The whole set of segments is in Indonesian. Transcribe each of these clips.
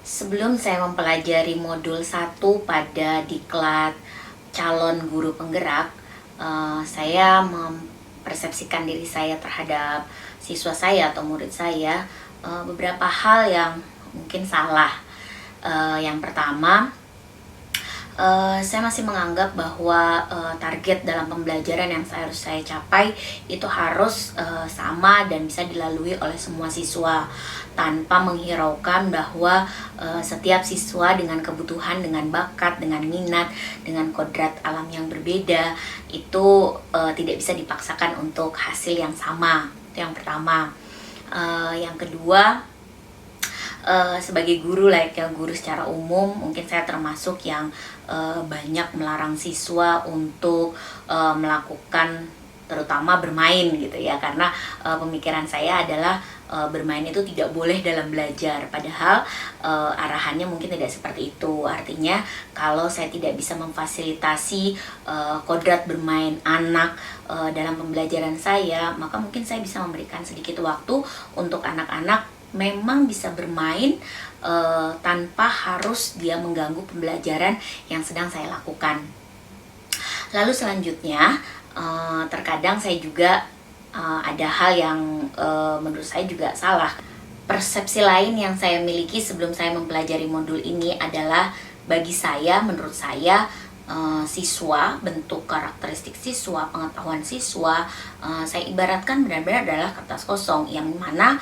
Sebelum saya mempelajari modul 1 pada diklat calon guru penggerak, saya mempersepsikan diri saya terhadap siswa saya atau murid saya beberapa hal yang mungkin salah. Yang pertama, saya masih menganggap bahwa target dalam pembelajaran yang harus saya capai itu harus sama dan bisa dilalui oleh semua siswa, tanpa menghiraukan bahwa setiap siswa dengan kebutuhan, dengan bakat, dengan minat, dengan kodrat alam yang berbeda itu tidak bisa dipaksakan untuk hasil yang sama. Itu yang pertama. Yang kedua, sebagai guru, layaknya guru secara umum, mungkin saya termasuk yang banyak melarang siswa untuk melakukan, terutama bermain gitu ya, karena pemikiran saya adalah bermain itu tidak boleh dalam belajar, padahal arahannya mungkin tidak seperti itu. Artinya kalau saya tidak bisa memfasilitasi kodrat bermain anak dalam pembelajaran saya, maka mungkin saya bisa memberikan sedikit waktu untuk anak-anak memang bisa bermain tanpa harus dia mengganggu pembelajaran yang sedang saya lakukan. Lalu selanjutnya, terkadang saya juga ada hal yang menurut saya juga salah. Persepsi lain yang saya miliki sebelum saya mempelajari modul ini adalah, bagi saya, menurut saya, siswa, bentuk karakteristik siswa, pengetahuan siswa, saya ibaratkan benar-benar adalah kertas kosong, yang mana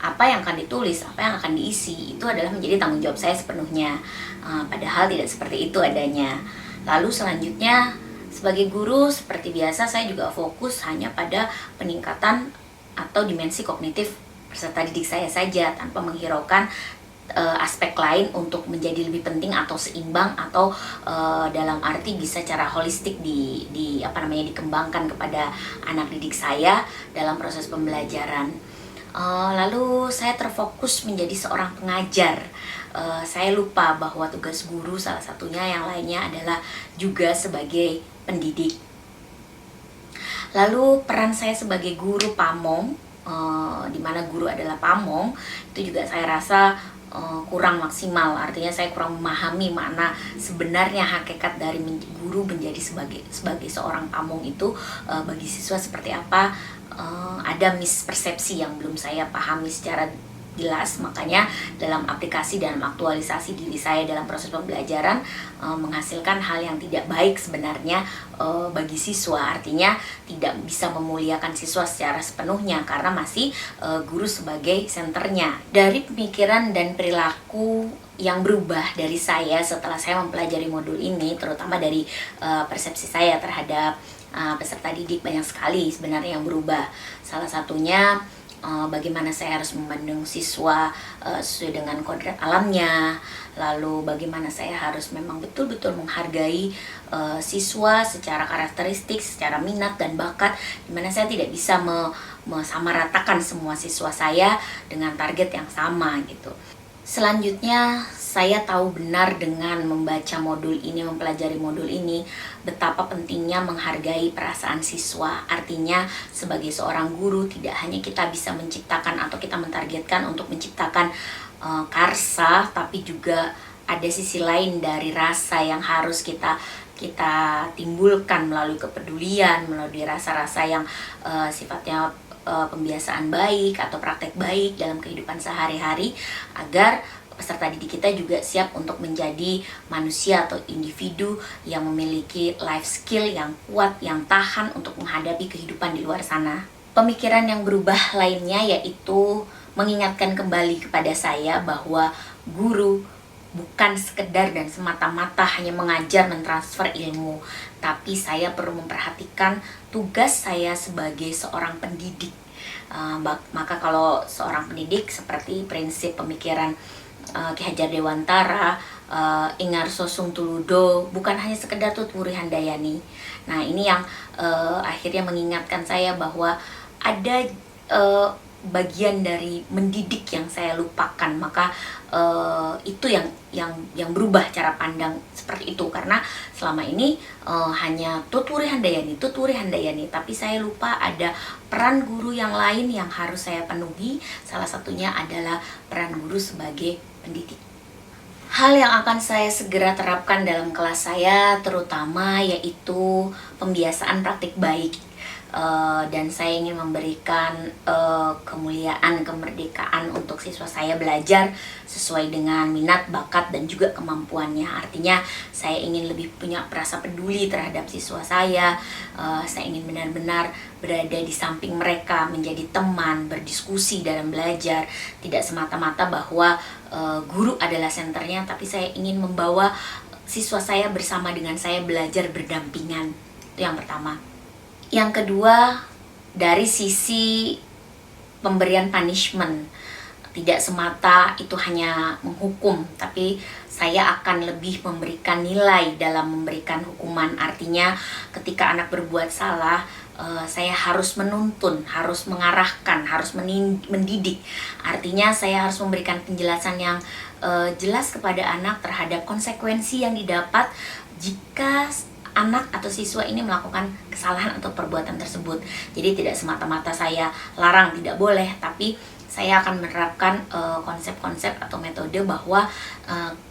apa yang akan ditulis, apa yang akan diisi, itu adalah menjadi tanggung jawab saya sepenuhnya. Padahal tidak seperti itu adanya. Lalu selanjutnya, sebagai guru, seperti biasa, saya juga fokus hanya pada peningkatan atau dimensi kognitif peserta didik saya saja, tanpa menghiraukan aspek lain untuk menjadi lebih penting atau seimbang, atau dalam arti bisa secara holistik dikembangkan kepada anak didik saya dalam proses pembelajaran. Lalu saya terfokus menjadi seorang pengajar. Saya lupa bahwa tugas guru salah satunya yang lainnya adalah juga sebagai pendidik. Lalu peran saya sebagai guru pamong, di mana guru adalah pamong, itu juga saya rasa kurang maksimal. Artinya saya kurang memahami mana sebenarnya hakikat dari guru menjadi sebagai seorang pamong itu bagi siswa seperti apa. Ada mispersepsi yang belum saya pahami secara jelas, makanya dalam aplikasi dan aktualisasi diri saya dalam proses pembelajaran menghasilkan hal yang tidak baik sebenarnya bagi siswa. Artinya tidak bisa memuliakan siswa secara sepenuhnya karena masih guru sebagai senternya. Dari pemikiran dan perilaku yang berubah dari saya setelah saya mempelajari modul ini, terutama dari persepsi saya terhadap peserta didik, banyak sekali sebenarnya yang berubah. Salah satunya bagaimana saya harus memandang siswa sesuai dengan kodrat alamnya. Lalu bagaimana saya harus memang betul-betul menghargai siswa secara karakteristik, secara minat dan bakat, dimana saya tidak bisa mesamaratakan semua siswa saya dengan target yang sama gitu. Selanjutnya, saya tahu benar dengan membaca modul ini, mempelajari modul ini, betapa pentingnya menghargai perasaan siswa. Artinya, sebagai seorang guru, tidak hanya kita bisa menciptakan atau kita mentargetkan untuk menciptakan karsa, tapi juga ada sisi lain dari rasa yang harus kita timbulkan melalui kepedulian, melalui rasa-rasa yang sifatnya pembiasaan baik atau praktek baik dalam kehidupan sehari-hari, agar peserta didik kita juga siap untuk menjadi manusia atau individu yang memiliki life skill yang kuat, yang tahan untuk menghadapi kehidupan di luar sana. Pemikiran yang berubah lainnya yaitu mengingatkan kembali kepada saya bahwa guru bukan sekedar dan semata-mata hanya mengajar, mentransfer ilmu, tapi saya perlu memperhatikan tugas saya sebagai seorang pendidik. Maka kalau seorang pendidik, seperti prinsip pemikiran Ki Hajar Dewantara, Ingarso Sung Tuludo, bukan hanya sekedar tuturi handayani. Nah, ini yang akhirnya mengingatkan saya bahwa ada bagian dari mendidik yang saya lupakan. Maka itu yang berubah cara pandang seperti itu, karena selama ini hanya tuturi handayani, tapi saya lupa ada peran guru yang lain yang harus saya penuhi. Salah satunya adalah peran guru sebagai pendidik. Hal yang akan saya segera terapkan dalam kelas saya terutama yaitu pembiasaan praktik baik. Dan saya ingin memberikan kemuliaan, kemerdekaan untuk siswa saya belajar sesuai dengan minat, bakat, dan juga kemampuannya. Artinya saya ingin lebih punya rasa peduli terhadap siswa saya. Saya ingin benar-benar berada di samping mereka, menjadi teman, berdiskusi dalam belajar. Tidak semata-mata bahwa guru adalah senternya, tapi saya ingin membawa siswa saya bersama dengan saya belajar berdampingan. Itu yang pertama. Yang kedua, dari sisi pemberian punishment, tidak semata itu hanya menghukum, tapi saya akan lebih memberikan nilai dalam memberikan hukuman. Artinya ketika anak berbuat salah, saya harus menuntun, harus mengarahkan, harus mendidik. Artinya saya harus memberikan penjelasan yang jelas kepada anak terhadap konsekuensi yang didapat jika anak atau siswa ini melakukan kesalahan atau perbuatan tersebut. Jadi tidak semata-mata saya larang, tidak boleh, tapi saya akan menerapkan konsep-konsep atau metode bahwa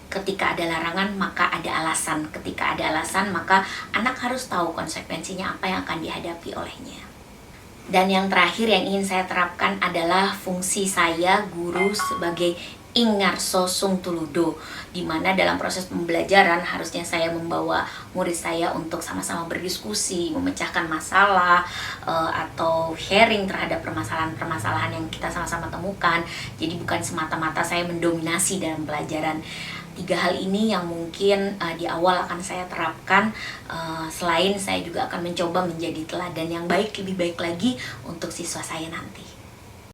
ketika ada larangan maka ada alasan. Ketika ada alasan maka anak harus tahu konsekuensinya apa yang akan dihadapi olehnya. Dan yang terakhir yang ingin saya terapkan adalah fungsi saya guru sebagai Ingarso Sung Tuludo, di mana dalam proses pembelajaran harusnya saya membawa murid saya untuk sama-sama berdiskusi, memecahkan masalah, atau sharing terhadap permasalahan-permasalahan yang kita sama-sama temukan. Jadi bukan semata-mata saya mendominasi dalam pelajaran. 3 hal ini yang mungkin di awal akan saya terapkan. Selain saya juga akan mencoba menjadi teladan yang baik, lebih baik lagi untuk siswa saya nanti.